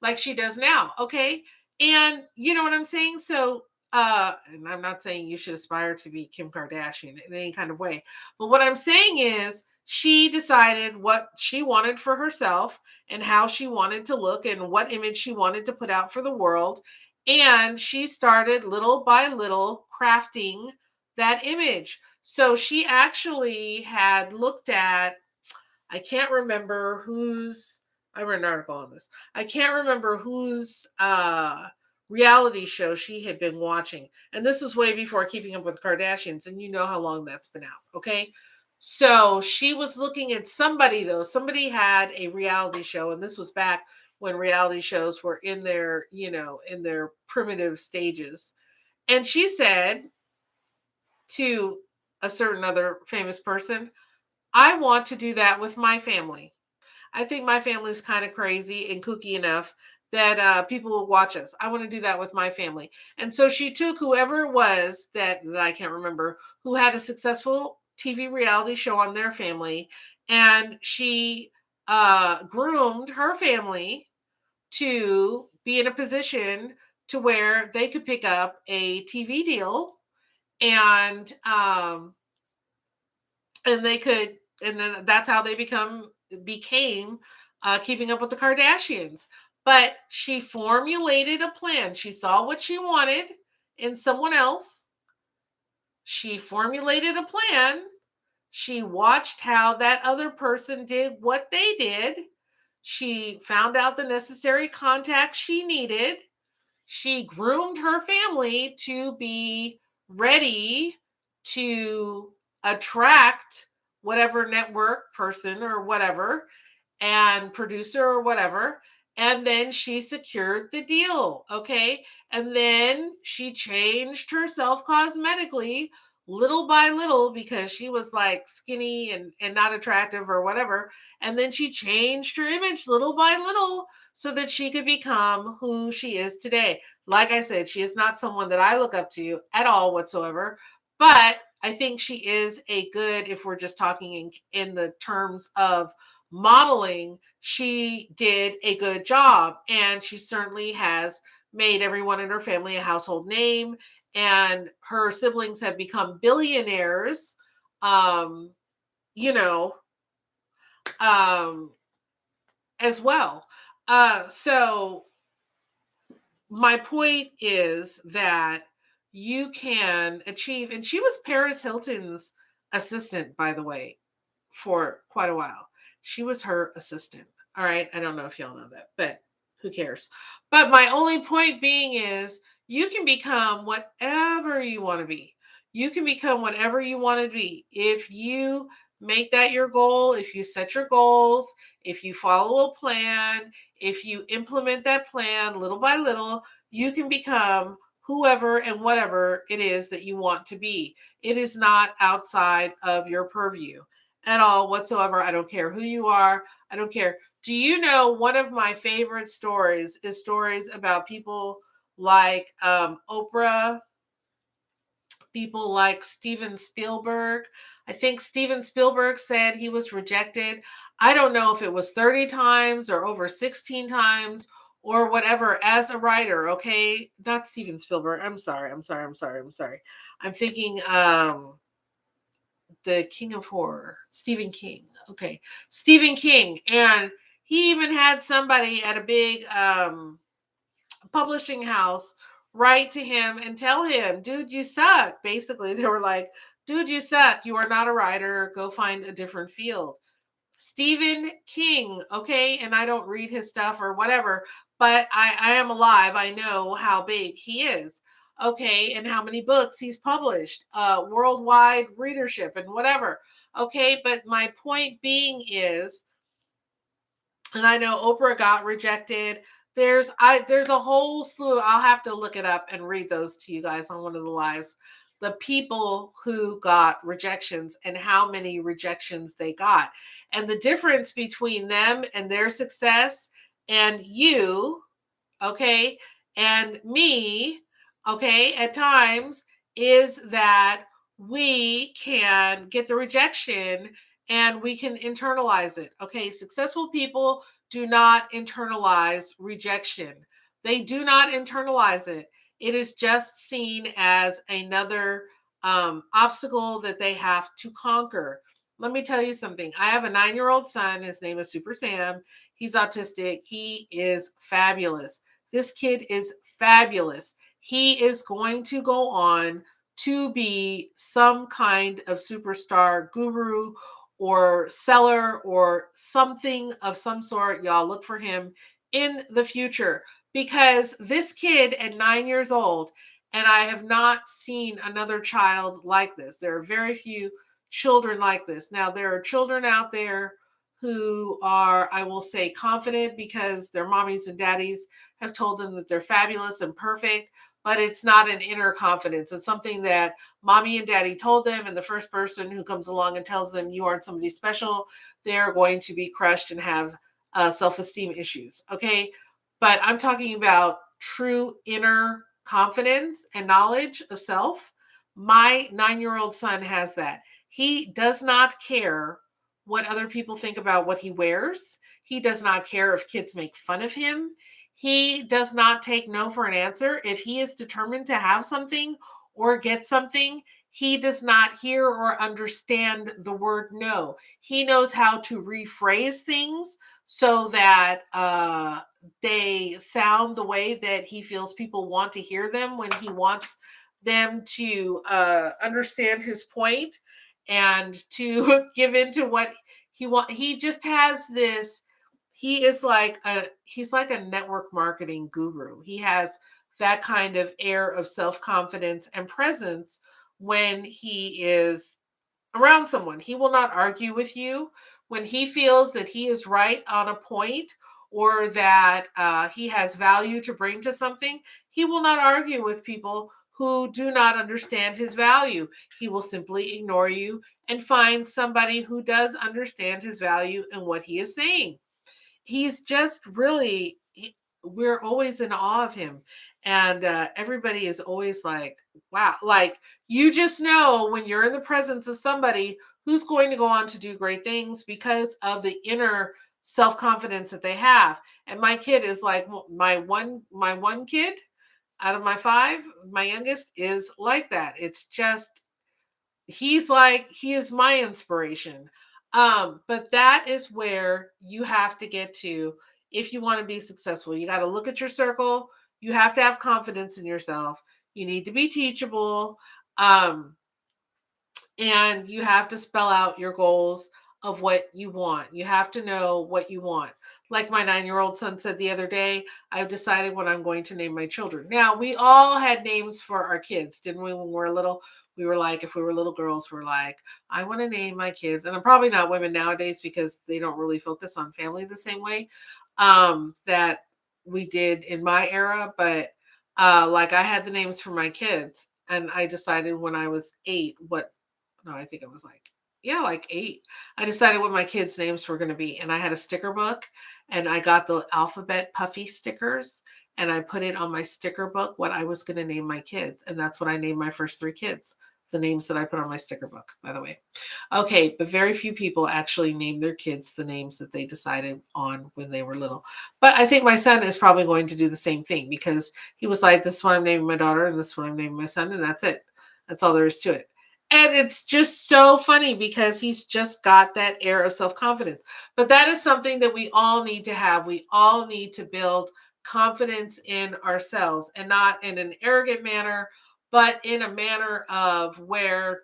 like she does now. Okay. And you know what I'm saying? So, and I'm not saying you should aspire to be Kim Kardashian in any kind of way. But what I'm saying is she decided what she wanted for herself and how she wanted to look and what image she wanted to put out for the world. And she started little by little crafting that image. So she actually had looked at, I can't remember whose, I read an article on this. I can't remember whose reality show she had been watching. And this was way before Keeping Up with the Kardashians. And you know how long that's been out. Okay. So she was looking at somebody, though. Somebody had a reality show. And this was back when reality shows were in their, in their primitive stages. And she said to a certain other famous person, I want to do that with my family. I think my family's kind of crazy and kooky enough that people will watch us. I want to do that with my family. And so she took whoever it was that I can't remember, who had a successful TV reality show on their family, and she groomed her family to be in a position to where they could pick up a TV deal and they could, and then that's how they became Keeping Up with the Kardashians. But she formulated a plan. She saw what she wanted in someone else. She formulated a plan. She watched how that other person did what they did. She found out the necessary contacts she needed. She groomed her family to be ready to attract whatever network person or whatever and producer or whatever. And then she secured the deal. Okay. And then she changed herself cosmetically little by little because she was like skinny and not attractive or whatever. And then she changed her image little by little so that she could become who she is today. Like I said, she is not someone that I look up to at all whatsoever, but I think she is a good, if we're just talking in the terms of modeling, she did a good job. And she certainly has made everyone in her family a household name, and her siblings have become billionaires, um, you know, um, as well. So my point is that you can achieve, and she was Paris Hilton's assistant, by the way, for quite a while. She was her assistant. All right. I don't know if y'all know that, but who cares? But my only point being is you can become whatever you want to be. You can become whatever you want to be. If you make that your goal, if you set your goals, if you follow a plan, if you implement that plan little by little, you can become whoever and whatever it is that you want to be. It is not outside of your purview at all whatsoever. I don't care who you are. I don't care. Do you know one of my favorite stories is stories about people like Oprah, people like Steven Spielberg. I think Steven Spielberg said he was rejected. I don't know if it was 30 times or over 16 times or whatever as a writer, okay? Not Steven Spielberg. I'm sorry. I'm thinking the King of Horror, Stephen King. Okay. Stephen King. And he even had somebody at a big publishing house write to him and tell him, dude, you suck. Basically, they were like, dude, you suck. You are not a writer. Go find a different field. Stephen King, okay? And I don't read his stuff or whatever, but I am alive. I know how big he is, okay? And how many books he's published, worldwide readership and whatever, okay? But my point being is, and I know Oprah got rejected. There's a whole slew. I'll have to look it up and read those to you guys on one of the lives. The people who got rejections and how many rejections they got. And the difference between them and their success and you, okay, and me, okay, at times is that we can get the rejection and we can internalize it. Okay, successful people do not internalize rejection. They do not internalize it. It is just seen as another obstacle that they have to conquer. Let me tell you something. I have a 9-year-old son. His name is Super Sam. He's autistic. He is fabulous. This kid is fabulous. He is going to go on to be some kind of superstar guru or seller or something of some sort. Y'all look for him in the future because this kid at 9 years old, and I have not seen another child like this. There are very few children like this. Now, there are children out there who are, I will say, confident because their mommies and daddies have told them that they're fabulous and perfect, but it's not an inner confidence. It's something that mommy and daddy told them, and the first person who comes along and tells them you aren't somebody special, they're going to be crushed and have self-esteem issues, okay? But I'm talking about true inner confidence and knowledge of self. My 9-year-old son has that. He does not care what other people think about what he wears. He does not care if kids make fun of him. He does not take no for an answer. If he is determined to have something or get something, he does not hear or understand the word no. He knows how to rephrase things so that they sound the way that he feels people want to hear them when he wants them to understand his point and to give into what he want. He just has this. He's like a network marketing guru. He has that kind of air of self-confidence and presence when he is around someone. He will not argue with you when he feels that he is right on a point or that he has value to bring to something. He will not argue with people who do not understand his value. He will simply ignore you and find somebody who does understand his value and what he is saying. He's just really, we're always in awe of him. And everybody is always like, wow, like you just know when you're in the presence of somebody who's going to go on to do great things because of the inner self-confidence that they have. And my kid is like my one kid out of my 5, my youngest is like that. It's just, he's like, he is my inspiration. But that is where you have to get to if you want to be successful. You got to look at your circle. You have to have confidence in yourself. You need to be teachable. Um, and you have to spell out your goals of what you want. You have to know what you want. Like my 9-year-old son said the other day, I've decided what I'm going to name my children. Now, we all had names for our kids, didn't we, when we were little? We were like, if we were little girls, we're like, I want to name my kids. And I'm probably not women nowadays because they don't really focus on family the same way that we did in my era. But like I had the names for my kids. And I decided when I was 8 I think I was like 8. I decided what my kids' names were going to be. And I had a sticker book and I got the alphabet puffy stickers and I put it on my sticker book what I was going to name my kids. And that's what I named my first 3 kids. The names that I put on my sticker book, by the way. Okay, but very few people actually name their kids the names that they decided on when they were little. But I think my son is probably going to do the same thing because he was like, this is what I'm naming my daughter and this is what I'm naming my son. And that's it. That's all there is to it. And it's just so funny because he's just got that air of self-confidence. But that is something that we all need to have. We all need to build confidence in ourselves, and not in an arrogant manner, but in a manner of where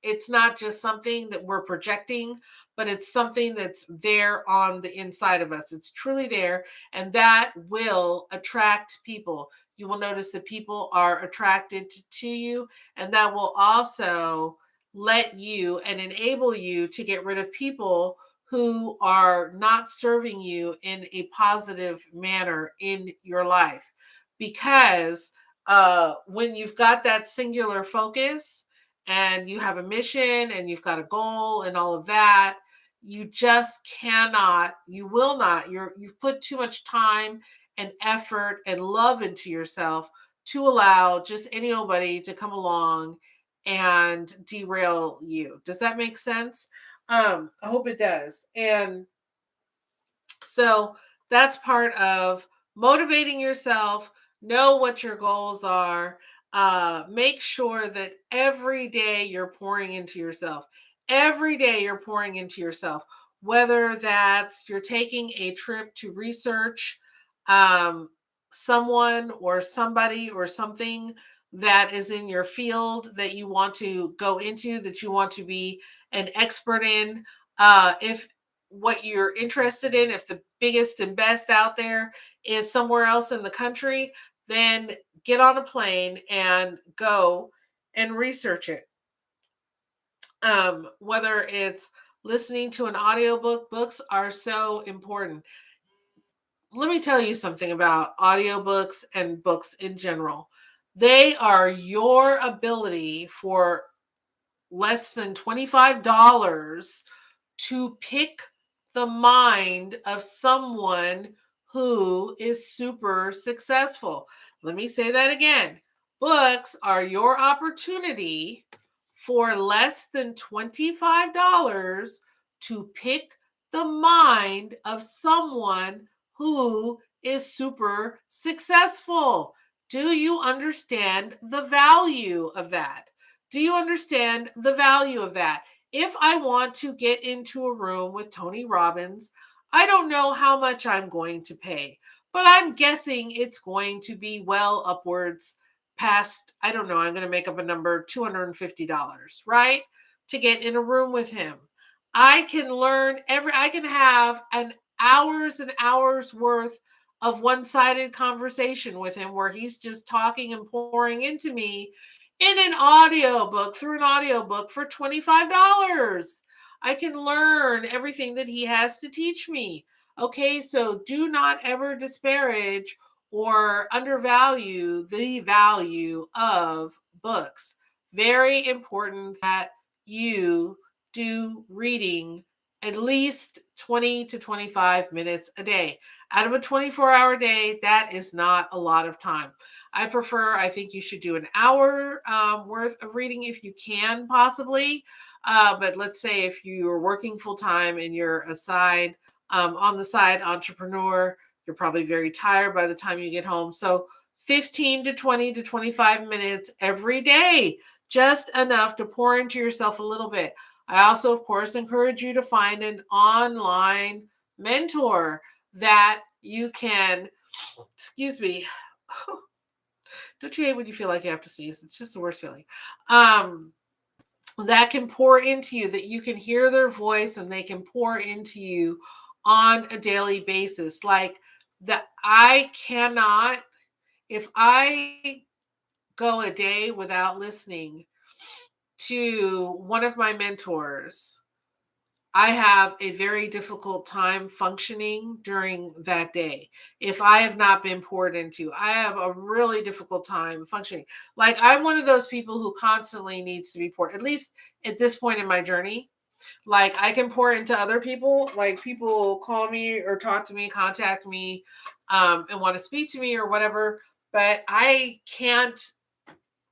it's not just something that we're projecting, but it's something that's there on the inside of us. It's truly there, and that will attract people. You will notice that people are attracted to you, and that will also let you and enable you to get rid of people who are not serving you in a positive manner in your life. Because when you've got that singular focus, and you have a mission and you've got a goal and all of that, you just cannot, you will not, you've put too much time and effort and love into yourself to allow just anybody to come along and derail you. Does that make sense? I hope it does. And so that's part of motivating yourself. Know what your goals are. Make sure that every day you're pouring into yourself. Every day you're pouring into yourself, whether that's you're taking a trip to research someone or somebody or something that is in your field that you want to go into, that you want to be an expert in. If what you're interested in, if the biggest and best out there is somewhere else in the country, then get on a plane and go and research it. Whether it's listening to an audiobook, books are so important. Let me tell you something about audiobooks and books in general. They are your ability for less than $25 to pick the mind of someone who is super successful. Let me say that again. Books are your opportunity for less than $25 to pick the mind of someone who is super successful. Do you understand the value of that? Do you understand the value of that? If I want to get into a room with Tony Robbins, I don't know how much I'm going to pay, but I'm guessing it's going to be well upwards past, I don't know, I'm going to make up a number, $250, right? To get in a room with him. I can learn I can have an hours and hours worth of one-sided conversation with him where he's just talking and pouring into me in an audiobook, through an audiobook for $25. I can learn everything that he has to teach me. Okay, so do not ever disparage or undervalue the value of books. Very important that you do reading at least 20 to 25 minutes a day. Out of a 24-hour day, that is not a lot of time. I think you should do an hour worth of reading if you can possibly. But let's say if you are working full time and you're on the side entrepreneur, you're probably very tired by the time you get home. So 15 to 20 to 25 minutes every day, just enough to pour into yourself a little bit. I also, of course, encourage you to find an online mentor that you can, excuse me, don't you hate when you feel like you have to sneeze? It's just the worst feeling. That can pour into you, that you can hear their voice and they can pour into you on a daily basis. Like I cannot, if I go a day without listening to one of my mentors, I have a very difficult time functioning during that day. If I have not been poured into, I have a really difficult time functioning. Like I'm one of those people who constantly needs to be poured, at least at this point in my journey. Like I can pour into other people, like people call me or talk to me, contact me, and want to speak to me or whatever, but I can't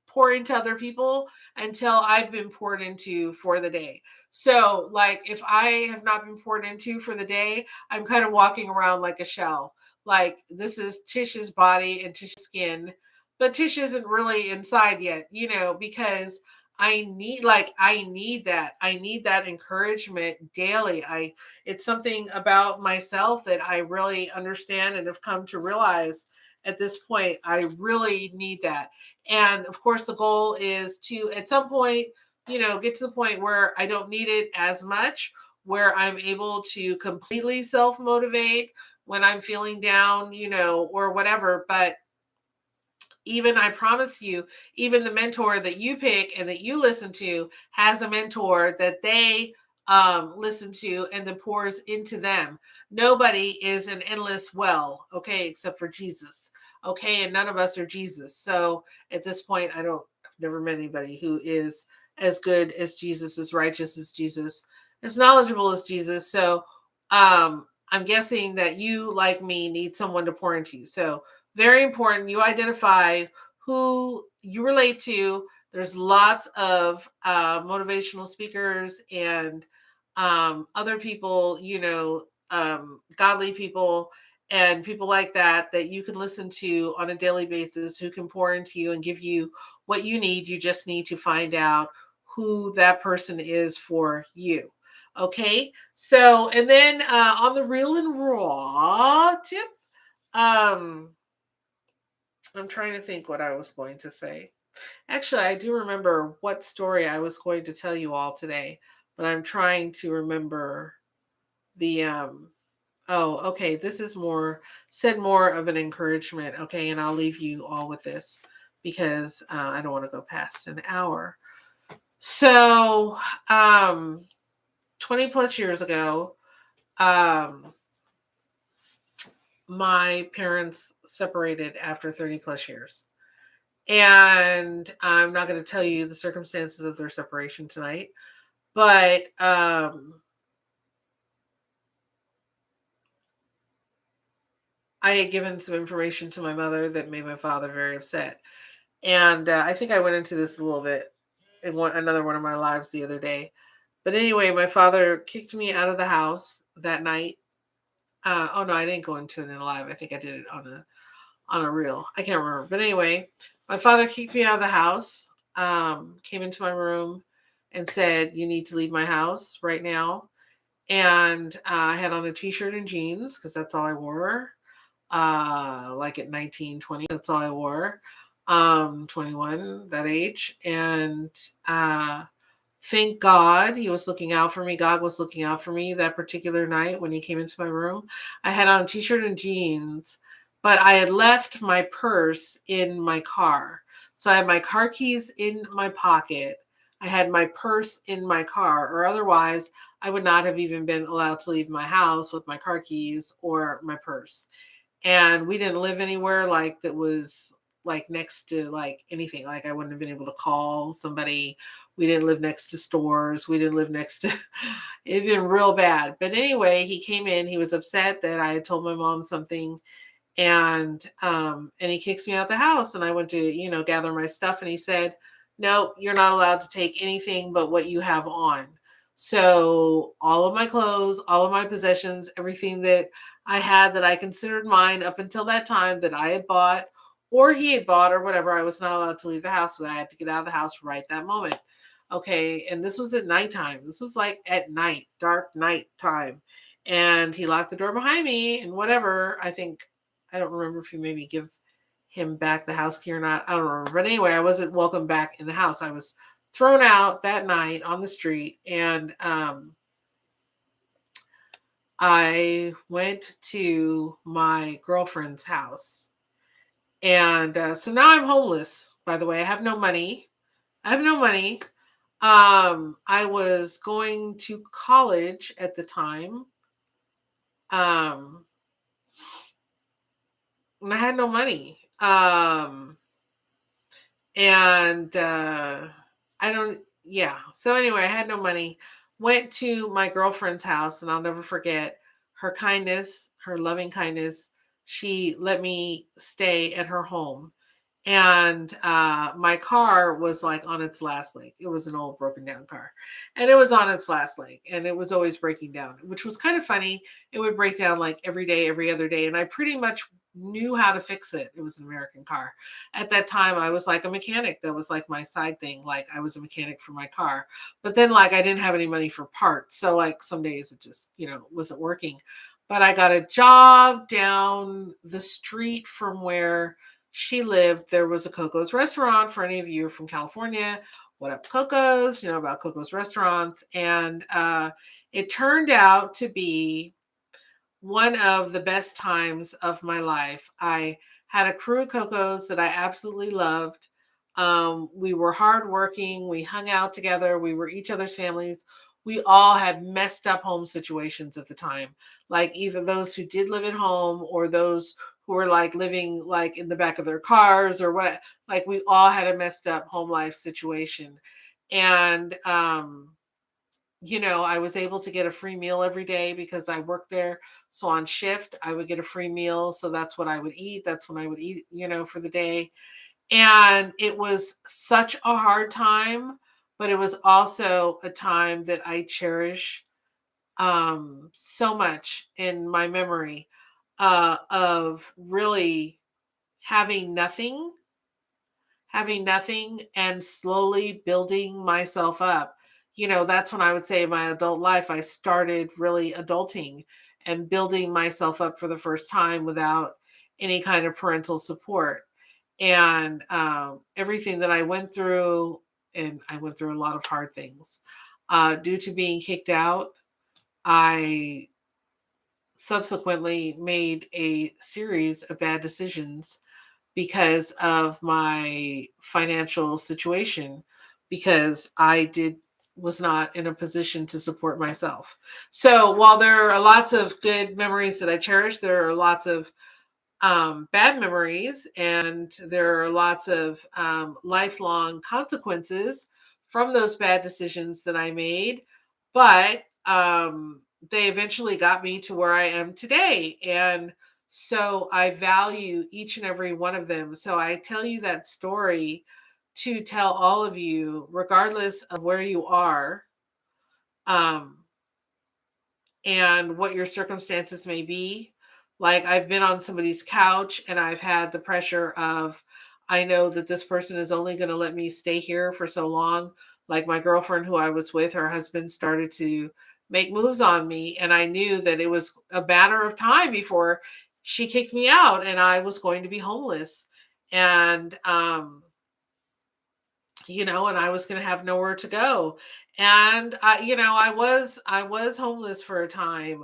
pour into other people until I've been poured into for the day. So like if I have not been poured into for the day, I'm kind of walking around like a shell. Like this is Tish's body and Tish's skin, but Tish isn't really inside yet, because I need that. I need that encouragement daily. It's something about myself that I really understand and have come to realize at this point. I really need that. And of course, the goal is to, at some point, get to the point where I don't need it as much, where I'm able to completely self-motivate when I'm feeling down, or whatever. But even, I promise you, even the mentor that you pick and that you listen to has a mentor that they listen to and that pours into them. Nobody is an endless well, okay, except for Jesus. Okay, and none of us are Jesus. So at this point, I've never met anybody who is as good as Jesus, as righteous as Jesus, as knowledgeable as Jesus. So I'm guessing that you, like me, need someone to pour into you. So very important, you identify who you relate to. There's lots of motivational speakers and other people, godly people and people like that you can listen to on a daily basis, who can pour into you and give you what you need. You just need to find out who that person is for you. Okay. So, and then on the real and raw tip, I'm trying to think what I was going to say. Actually, I do remember what story I was going to tell you all today, but I'm trying to remember the okay, this is more of an encouragement. Okay, and I'll leave you all with this because I don't want to go past an hour. So, 20 plus years ago, my parents separated after 30 plus years. And I'm not going to tell you the circumstances of their separation tonight, but I had given some information to my mother that made my father very upset. And I think I went into this a little bit in another one of my lives the other day. But anyway, my father kicked me out of the house that night. Oh no, I didn't go into it in a live. I think I did it on a reel. I can't remember. But anyway, my father kicked me out of the house, came into my room and said, "You need to leave my house right now." And I had on a t-shirt and jeans because that's all I wore. Like at 19, 20, that's all I wore. 21, that age. And thank God he was looking out for me. God was looking out for me that particular night when he came into my room. I had on a t-shirt and jeans, but I had left my purse in my car. So I had my car keys in my pocket. I had my purse in my car, or otherwise I would not have even been allowed to leave my house with my car keys or my purse. And we didn't live anywhere like that was like next to like anything. Like I wouldn't have been able to call somebody. We didn't live next to stores. We didn't live next to it'd been real bad. But anyway, he came in, he was upset that I had told my mom something, and he kicks me out the house, and I went to, gather my stuff, and he said, "Nope, you're not allowed to take anything but what you have on." So all of my clothes, all of my possessions, everything that I had that I considered mine up until that time that I had bought or he had bought or whatever, I was not allowed to leave the house. So I had to get out of the house right that moment. Okay. And this was at nighttime. This was like at night, dark night time. And he locked the door behind me and whatever. I don't remember if he made me give him back the house key or not. I don't remember. But anyway, I wasn't welcome back in the house. I was thrown out that night on the street, and I went to my girlfriend's house. And so now I'm homeless, by the way. I have no money. I was going to college at the time. Um, and I had no money. And I don't, yeah. So anyway, I had no money. Went to my girlfriend's house, and I'll never forget her kindness, her loving kindness. She let me stay at her home. And my car was like on its last leg. It was an old broken down car, and it was on its last leg, and it was always breaking down, which was kind of funny. It would break down like every day, every other day, and I pretty much knew how to fix it. It was an American car. At that time, I was like a mechanic. That was like my side thing. Like I was a mechanic for my car, but then like I didn't have any money for parts, so like some days it just wasn't working. But I got a job down the street from where she lived. There was a Cocos Restaurant. For any of you from California, what up, Cocos? You know about Cocos Restaurants. And it turned out to be one of the best times of my life. I had a crew of Cocos that I absolutely loved. We were hardworking. We hung out together. We were each other's families. We all had messed up home situations at the time, like either those who did live at home or those who were like living like in the back of their cars or what. Like we all had a messed up home life situation. And I was able to get a free meal every day because I worked there. So on shift, I would get a free meal. So that's what I would eat. That's when I would eat, for the day. And it was such a hard time, but it was also a time that I cherish so much in my memory of really having nothing and slowly building myself up. That's when I would say in my adult life, I started really adulting and building myself up for the first time without any kind of parental support. And everything that I went through, and I went through a lot of hard things. Due to being kicked out, I subsequently made a series of bad decisions because of my financial situation, because was not in a position to support myself. So while there are lots of good memories that I cherish, there are lots of bad memories, and there are lots of lifelong consequences from those bad decisions that I made. But they eventually got me to where I am today. And so I value each and every one of them. So I tell you that story to tell all of you, regardless of where you are, um, and what your circumstances may be. Like I've been on somebody's couch and I've had the pressure of, I know that this person is only going to let me stay here for so long. Like my girlfriend who I was with, her husband started to make moves on me. And I knew that it was a matter of time before she kicked me out and I was going to be homeless. And, and I was going to have nowhere to go. And I was homeless for a time.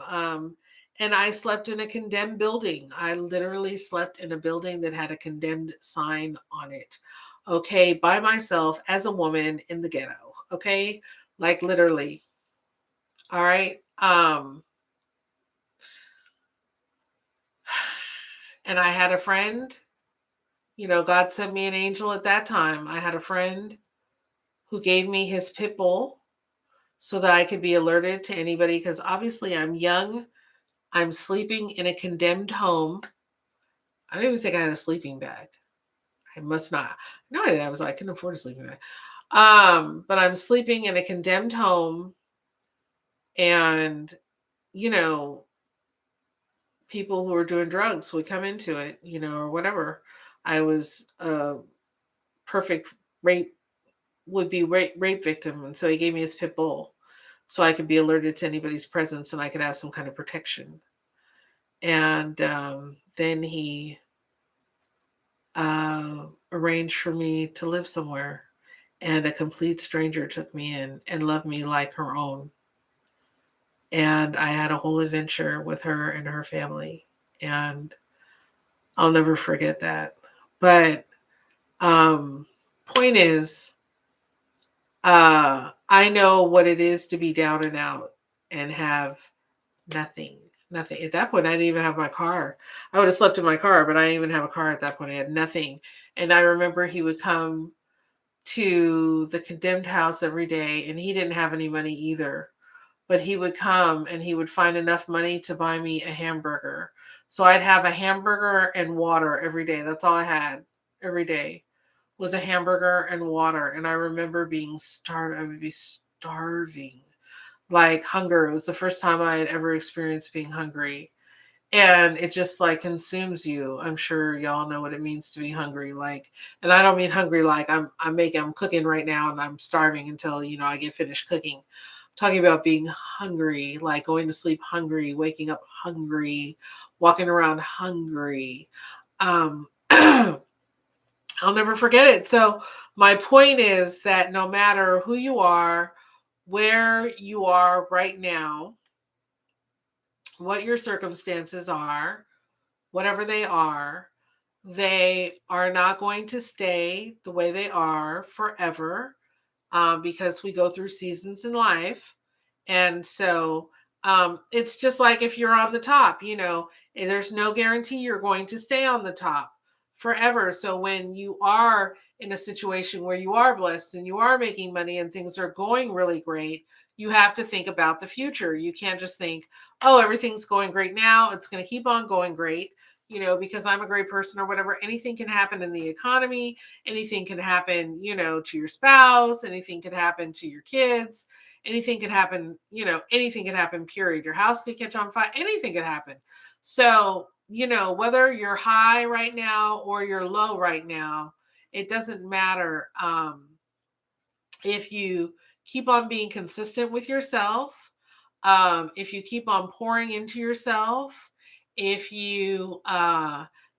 And I slept in a condemned building. I literally slept in a building that had a condemned sign on it. Okay, by myself as a woman in the ghetto. Okay, like literally. All right. And I had a friend, God sent me an angel at that time. I had a friend who gave me his pit bull so that I could be alerted to anybody, because obviously I'm young. I'm sleeping in a condemned home. I don't even think I had a sleeping bag. I must not. No, I couldn't afford a sleeping bag. But I'm sleeping in a condemned home, and you know, people who were doing drugs would come into it, or whatever. I was a perfect rape would be rape victim, and so he gave me his pit bull so I could be alerted to anybody's presence and I could have some kind of protection. And then he arranged for me to live somewhere, and a complete stranger took me in and loved me like her own. And I had a whole adventure with her and her family, and I'll never forget that. But point is, I know what it is to be down and out and have nothing. Nothing. At that point, I didn't even have my car. I would have slept in my car, but I didn't even have a car at that point. I had nothing. And I remember he would come to the condemned house every day, and he didn't have any money either. But he would come and he would find enough money to buy me a hamburger. So I'd have a hamburger and water every day. That's all I had every day was a hamburger and water. And I remember being starved. I would be starving, like hunger. It was the first time I had ever experienced being hungry. And it just like consumes you. I'm sure y'all know what it means to be hungry. Like, and I don't mean hungry like I'm cooking right now and I'm starving until, I get finished cooking. I'm talking about being hungry, like going to sleep hungry, waking up hungry, walking around hungry. Um I'll never forget it. So my point is that no matter who you are, where you are right now, what your circumstances are, whatever they are not going to stay the way they are forever, because we go through seasons in life. And so it's just like if you're on the top, there's no guarantee you're going to stay on the top forever. So when you are in a situation where you are blessed and you are making money and things are going really great, you have to think about the future. You can't just think, oh, everything's going great now. It's going to keep on going great, because I'm a great person or whatever. Anything can happen in the economy. Anything can happen, to your spouse. Anything could happen to your kids. Anything could happen, anything could happen, period. Your house could catch on fire. Anything could happen. So, whether you're high right now or you're low right now, it doesn't matter. If you keep on being consistent with yourself, if you keep on pouring into yourself, if you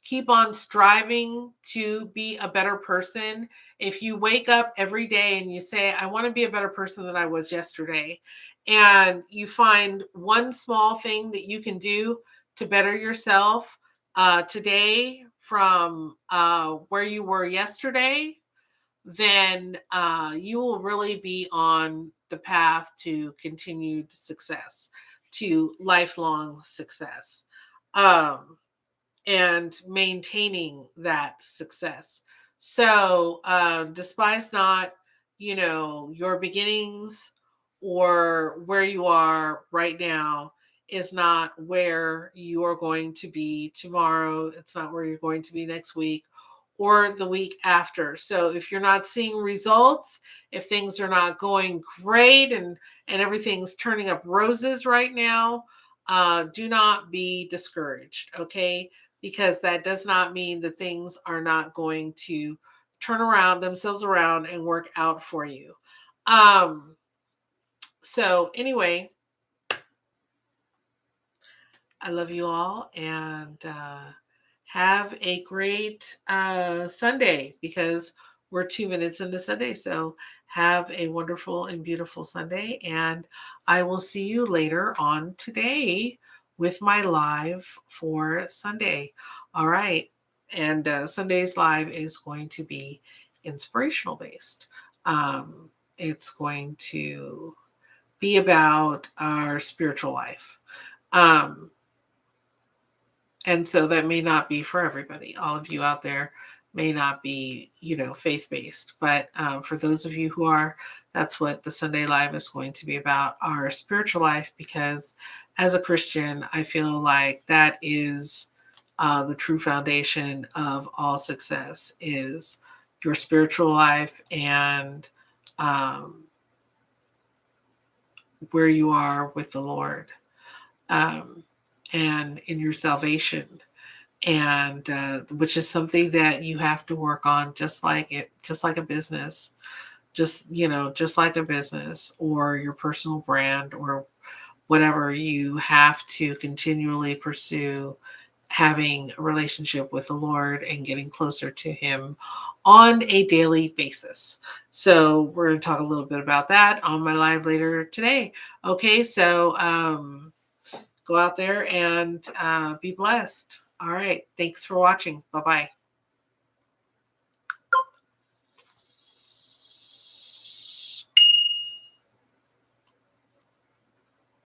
keep on striving to be a better person, if you wake up every day and you say, I want to be a better person than I was yesterday, and you find one small thing that you can do to better yourself today from where you were yesterday, then you will really be on the path to continued success, to lifelong success, and maintaining that success. So despise not, your beginnings, or where you are right now is not where you are going to be tomorrow. It's not where you're going to be next week or the week after. So if you're not seeing results, if things are not going great and everything's turning up roses right now, do not be discouraged, okay? Because that does not mean that things are not going to turn around themselves around and work out for you. So anyway, I love you all, and have a great Sunday, because we're 2 minutes into Sunday. So have a wonderful and beautiful Sunday. And I will see you later on today with my live for Sunday. All right. And Sunday's live is going to be inspirational based. It's going to be about our spiritual life. Um, And so that may not be for everybody. All of you out there may not be, faith-based. But for those of you who are, that's what the Sunday Live is going to be about, our spiritual life, because as a Christian, I feel like that is the true foundation of all success is your spiritual life and where you are with the Lord and in your salvation. And which is something that you have to work on, just like a business, just like a business or your personal brand or whatever. You have to continually pursue having a relationship with the Lord and getting closer to Him on a daily basis. So we're going to talk a little bit about that on my live later today. Okay, so go out there and be blessed. All right. Thanks for watching. Bye-bye.